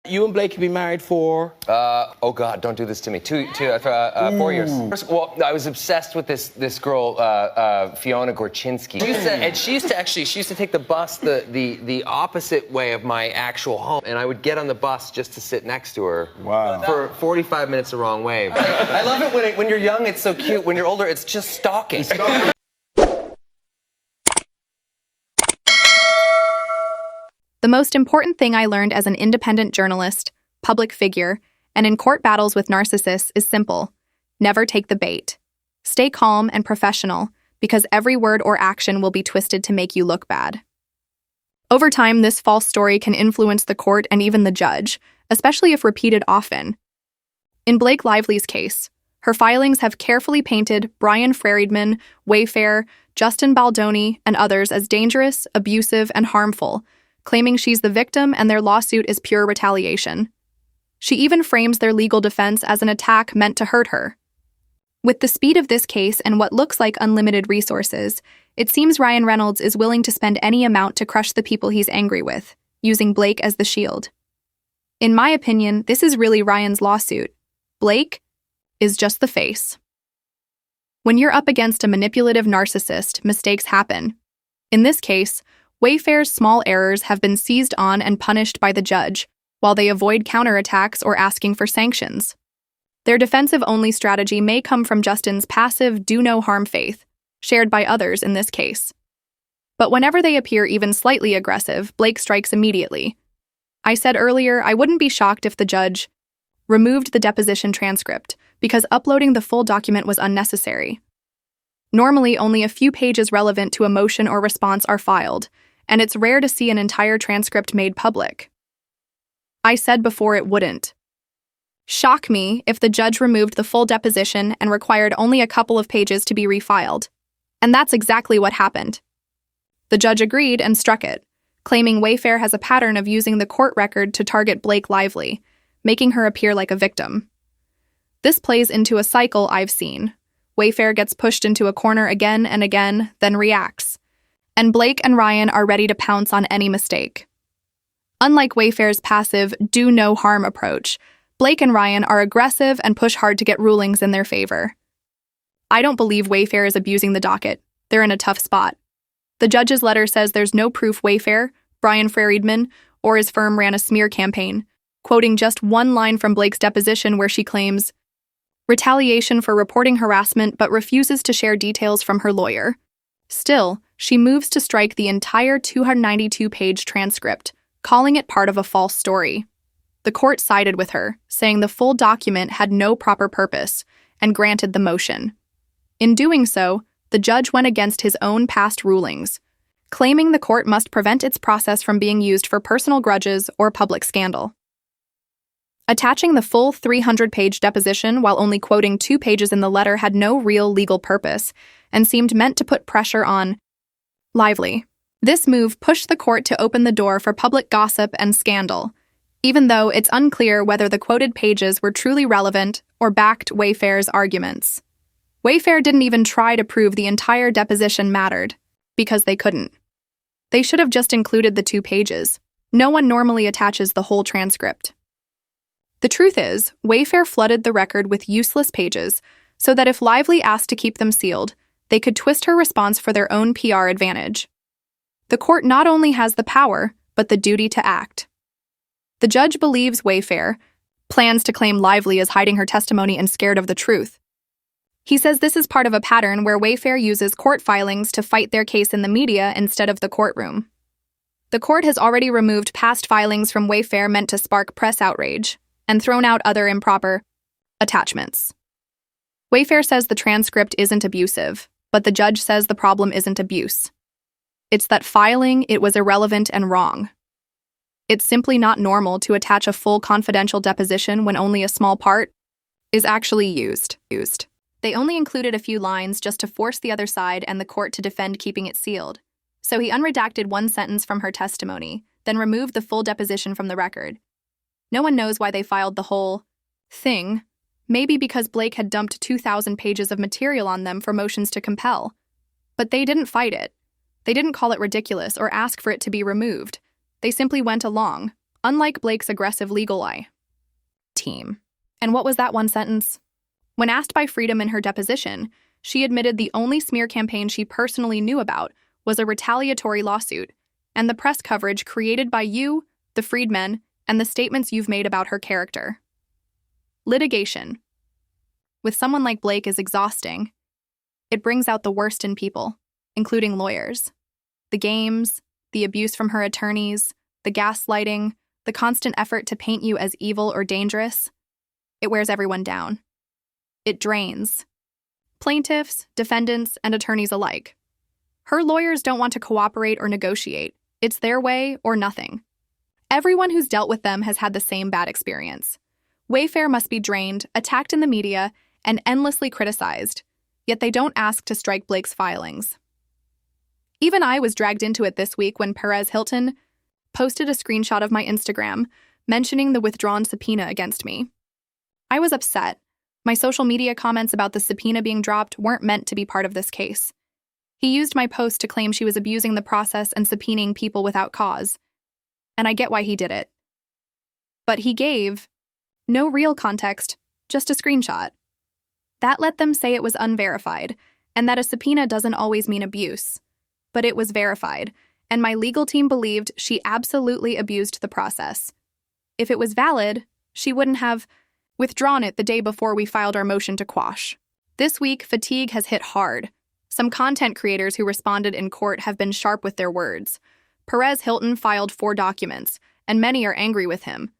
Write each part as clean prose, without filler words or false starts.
You and Blake have been married for? Oh God, don't do this to me. 4 years. First, well, I was obsessed with this girl, Fiona Gorczynski. She used to take the bus the opposite way of my actual home, and I would get on the bus just to sit next to her. Wow. For 45 minutes the wrong way. I love it when you're young, it's so cute. When you're older, it's just stalking. The most important thing I learned as an independent journalist, public figure, and in court battles with narcissists is simple. Never take the bait. Stay calm and professional, because every word or action will be twisted to make you look bad. Over time, this false story can influence the court and even the judge, especially if repeated often. In Blake Lively's case, her filings have carefully painted Brian Friedman, Wayfair, Justin Baldoni, and others as dangerous, abusive, and harmful, claiming she's the victim and their lawsuit is pure retaliation. She even frames their legal defense as an attack meant to hurt her. With the speed of this case and what looks like unlimited resources, it seems Ryan Reynolds is willing to spend any amount to crush the people he's angry with, using Blake as the shield. In my opinion, this is really Ryan's lawsuit. Blake is just the face. When you're up against a manipulative narcissist, mistakes happen. In this case, Wayfair's small errors have been seized on and punished by the judge, while they avoid counterattacks or asking for sanctions. Their defensive-only strategy may come from Justin's passive do-no-harm faith, shared by others in this case. But whenever they appear even slightly aggressive, Blake strikes immediately. I said earlier I wouldn't be shocked if the judge removed the deposition transcript, because uploading the full document was unnecessary. Normally, only a few pages relevant to a motion or response are filed, and it's rare to see an entire transcript made public. I said before it wouldn't shock me if the judge removed the full deposition and required only a couple of pages to be refiled. And that's exactly what happened. The judge agreed and struck it, claiming Wayfair has a pattern of using the court record to target Blake Lively, making her appear like a victim. This plays into a cycle I've seen. Wayfair gets pushed into a corner again and again, then reacts. And Blake and Ryan are ready to pounce on any mistake. Unlike Wayfair's passive, do-no-harm approach, Blake and Ryan are aggressive and push hard to get rulings in their favor. I don't believe Wayfair is abusing the docket. They're in a tough spot. The judge's letter says there's no proof Wayfair, Brian Friedman, or his firm ran a smear campaign, quoting just one line from Blake's deposition where she claims retaliation for reporting harassment but refuses to share details from her lawyer. Still, she moves to strike the entire 292-page transcript, calling it part of a false story. The court sided with her, saying the full document had no proper purpose, and granted the motion. In doing so, the judge went against his own past rulings, claiming the court must prevent its process from being used for personal grudges or public scandal. Attaching the full 300-page deposition while only quoting 2 pages in the letter had no real legal purpose and seemed meant to put pressure on Lively. This move pushed the court to open the door for public gossip and scandal, even though it's unclear whether the quoted pages were truly relevant or backed Wayfair's arguments. Wayfair didn't even try to prove the entire deposition mattered, because they couldn't. They should have just included the 2 pages. No one normally attaches the whole transcript. The truth is, Wayfair flooded the record with useless pages so that if Lively asked to keep them sealed, they could twist her response for their own PR advantage. The court not only has the power, but the duty to act. The judge believes Wayfair plans to claim Lively is hiding her testimony and scared of the truth. He says this is part of a pattern where Wayfair uses court filings to fight their case in the media instead of the courtroom. The court has already removed past filings from Wayfair meant to spark press outrage, and thrown out other improper attachments. Wayfair says the transcript isn't abusive, but the judge says the problem isn't abuse. It's that filing, it was irrelevant and wrong. It's simply not normal to attach a full confidential deposition when only a small part is actually used. They only included a few lines just to force the other side and the court to defend keeping it sealed. So he unredacted one sentence from her testimony, then removed the full deposition from the record. No one knows why they filed the whole thing, maybe because Blake had dumped 2,000 pages of material on them for motions to compel. But they didn't fight it. They didn't call it ridiculous or ask for it to be removed. They simply went along, unlike Blake's aggressive legal eye team. And what was that one sentence? When asked by Freedom in her deposition, she admitted the only smear campaign she personally knew about was a retaliatory lawsuit, and the press coverage created by you, the freedmen, and the statements you've made about her character. Litigation. With someone like Blake is exhausting. It brings out the worst in people, including lawyers. The games, the abuse from her attorneys, the gaslighting, the constant effort to paint you as evil or dangerous. It wears everyone down. It drains. Plaintiffs, defendants, and attorneys alike. Her lawyers don't want to cooperate or negotiate. It's their way or nothing. Everyone who's dealt with them has had the same bad experience. Wayfair must be drained, attacked in the media, and endlessly criticized, yet they don't ask to strike Blake's filings. Even I was dragged into it this week when Perez Hilton posted a screenshot of my Instagram mentioning the withdrawn subpoena against me. I was upset. My social media comments about the subpoena being dropped weren't meant to be part of this case. He used my post to claim she was abusing the process and subpoenaing people without cause. And I get why he did it. But he gave no real context, just a screenshot. That let them say it was unverified, and that a subpoena doesn't always mean abuse. But it was verified, and my legal team believed she absolutely abused the process. If it was valid, she wouldn't have withdrawn it the day before we filed our motion to quash. This week, fatigue has hit hard. Some content creators who responded in court have been sharp with their words. Perez Hilton filed 4 documents, and many are angry with him.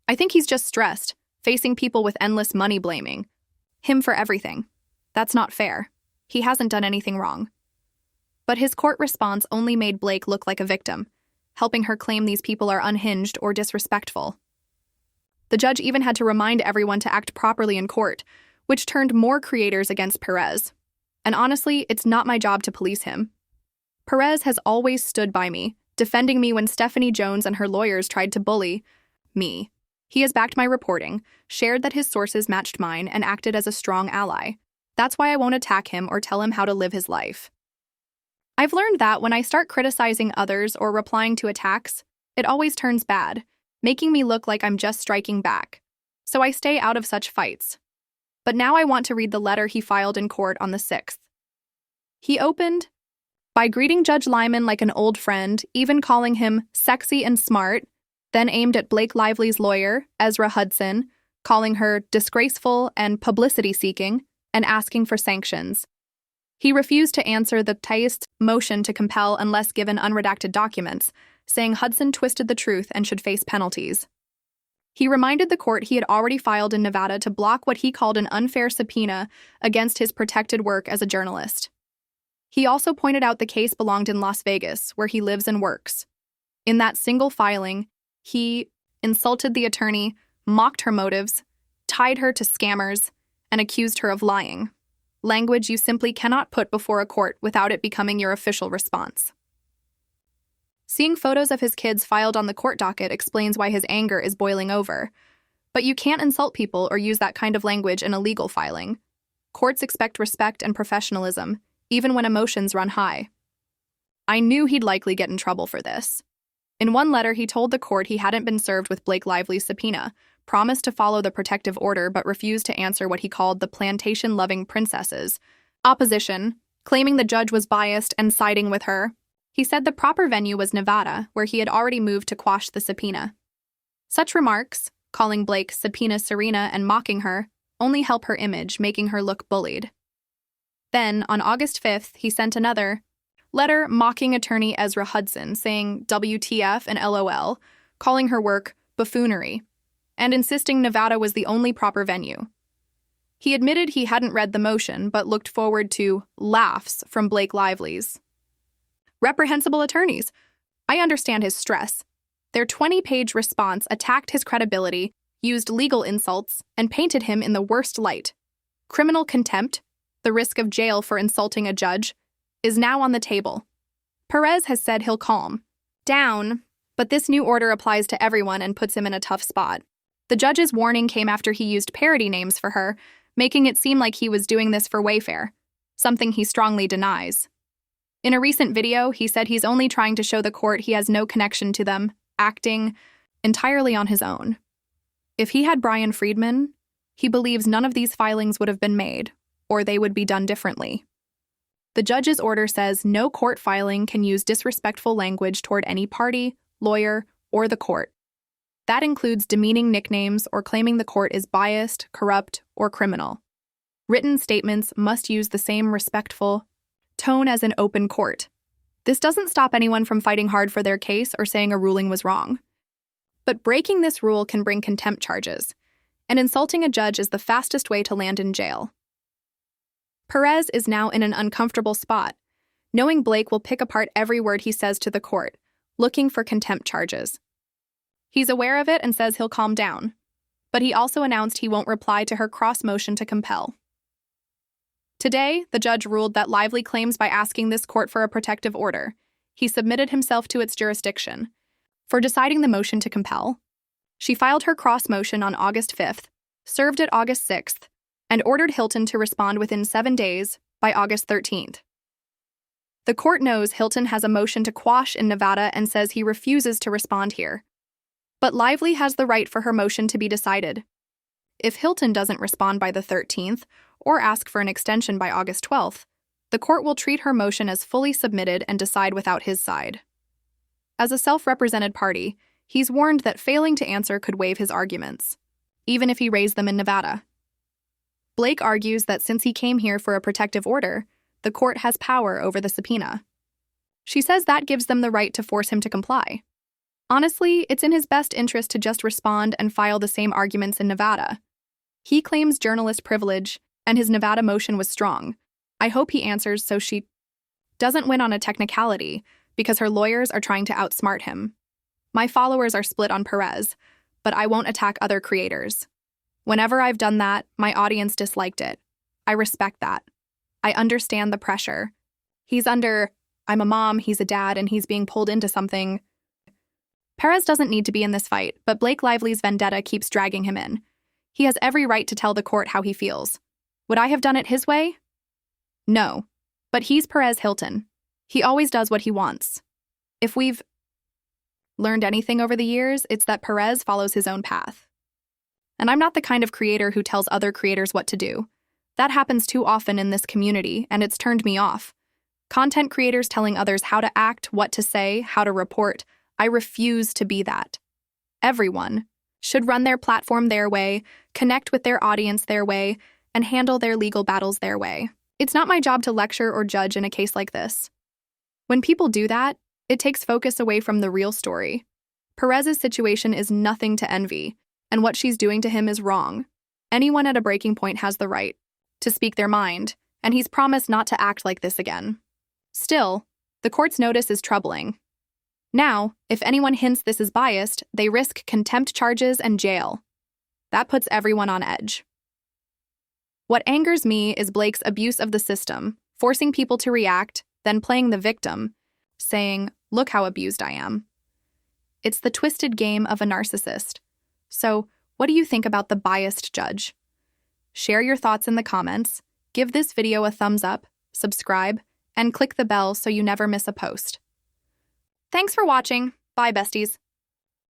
I think he's just stressed, facing people with endless money blaming him for everything. That's not fair. He hasn't done anything wrong. But his court response only made Blake look like a victim, helping her claim these people are unhinged or disrespectful. The judge even had to remind everyone to act properly in court, which turned more creators against Perez. And honestly, it's not my job to police him. Perez has always stood by me, defending me when Stephanie Jones and her lawyers tried to bully me. He has backed my reporting, shared that his sources matched mine, and acted as a strong ally. That's why I won't attack him or tell him how to live his life. I've learned that when I start criticizing others or replying to attacks, it always turns bad, making me look like I'm just striking back. So I stay out of such fights. But now I want to read the letter he filed in court on the 6th. He opened by greeting Judge Lyman like an old friend, even calling him sexy and smart, then aimed at Blake Lively's lawyer, Ezra Hudson, calling her disgraceful and publicity-seeking, and asking for sanctions. He refused to answer the Taist motion to compel unless given unredacted documents, saying Hudson twisted the truth and should face penalties. He reminded the court he had already filed in Nevada to block what he called an unfair subpoena against his protected work as a journalist. He also pointed out the case belonged in Las Vegas, where he lives and works. In that single filing, he insulted the attorney, mocked her motives, tied her to scammers, and accused her of lying. Language you simply cannot put before a court without it becoming your official response. Seeing photos of his kids filed on the court docket explains why his anger is boiling over. But you can't insult people or use that kind of language in a legal filing. Courts expect respect and professionalism, even when emotions run high. I knew he'd likely get in trouble for this. In one letter, he told the court he hadn't been served with Blake Lively's subpoena, promised to follow the protective order but refused to answer what he called the plantation-loving princesses' opposition, claiming the judge was biased and siding with her. He said the proper venue was Nevada, where he had already moved to quash the subpoena. Such remarks, calling Blake Subpoena Serena and mocking her, only help her image, making her look bullied. Then, on August 5th, he sent another letter mocking attorney Ezra Hudson, saying WTF and LOL, calling her work buffoonery, and insisting Nevada was the only proper venue. He admitted he hadn't read the motion, but looked forward to laughs from Blake Lively's reprehensible attorneys. I understand his stress. Their 20-page response attacked his credibility, used legal insults, and painted him in the worst light. Criminal contempt, the risk of jail for insulting a judge, is now on the table. Perez has said he'll calm down, but this new order applies to everyone and puts him in a tough spot. The judge's warning came after he used parody names for her, making it seem like he was doing this for Wayfair, something he strongly denies. In a recent video, he said he's only trying to show the court he has no connection to them, acting entirely on his own. If he had Brian Friedman, he believes none of these filings would have been made, or they would be done differently. The judge's order says no court filing can use disrespectful language toward any party, lawyer, or the court. That includes demeaning nicknames or claiming the court is biased, corrupt, or criminal. Written statements must use the same respectful tone as an open court. This doesn't stop anyone from fighting hard for their case or saying a ruling was wrong. But breaking this rule can bring contempt charges, and insulting a judge is the fastest way to land in jail. Perez is now in an uncomfortable spot, knowing Blake will pick apart every word he says to the court, looking for contempt charges. He's aware of it and says he'll calm down, but he also announced he won't reply to her cross motion to compel. Today, the judge ruled that Lively claims by asking this court for a protective order, he submitted himself to its jurisdiction. For deciding the motion to compel, she filed her cross motion on August 5th, served it August 6th, and ordered Hilton to respond within 7 days by August 13th. The court knows Hilton has a motion to quash in Nevada and says he refuses to respond here. But Lively has the right for her motion to be decided. If Hilton doesn't respond by the 13th or ask for an extension by August 12th, the court will treat her motion as fully submitted and decide without his side. As a self-represented party, he's warned that failing to answer could waive his arguments, even if he raised them in Nevada. Blake argues that since he came here for a protective order, the court has power over the subpoena. She says that gives them the right to force him to comply. Honestly, it's in his best interest to just respond and file the same arguments in Nevada. He claims journalist privilege, and his Nevada motion was strong. I hope he answers so she doesn't win on a technicality, because her lawyers are trying to outsmart him. My followers are split on Perez, but I won't attack other creators. Whenever I've done that, my audience disliked it. I respect that. I understand the pressure. He's under, I'm a mom, he's a dad, and he's being pulled into something. Perez doesn't need to be in this fight, but Blake Lively's vendetta keeps dragging him in. He has every right to tell the court how he feels. Would I have done it his way? No. But he's Perez Hilton. He always does what he wants. If we've learned anything over the years, it's that Perez follows his own path. And I'm not the kind of creator who tells other creators what to do. That happens too often in this community, and it's turned me off. Content creators telling others how to act, what to say, how to report. I refuse to be that. Everyone should run their platform their way, connect with their audience their way, and handle their legal battles their way. It's not my job to lecture or judge in a case like this. When people do that, it takes focus away from the real story. Perez's situation is nothing to envy, and what she's doing to him is wrong. Anyone at a breaking point has the right to speak their mind, and he's promised not to act like this again. Still, the court's notice is troubling. Now, if anyone hints this is biased, they risk contempt charges and jail. That puts everyone on edge. What angers me is Blake's abuse of the system, forcing people to react, then playing the victim, saying, "Look how abused I am." It's the twisted game of a narcissist. So, what do you think about the biased judge? Share your thoughts in the comments, give this video a thumbs up, subscribe, and click the bell so you never miss a post. Thanks for watching. Bye, besties.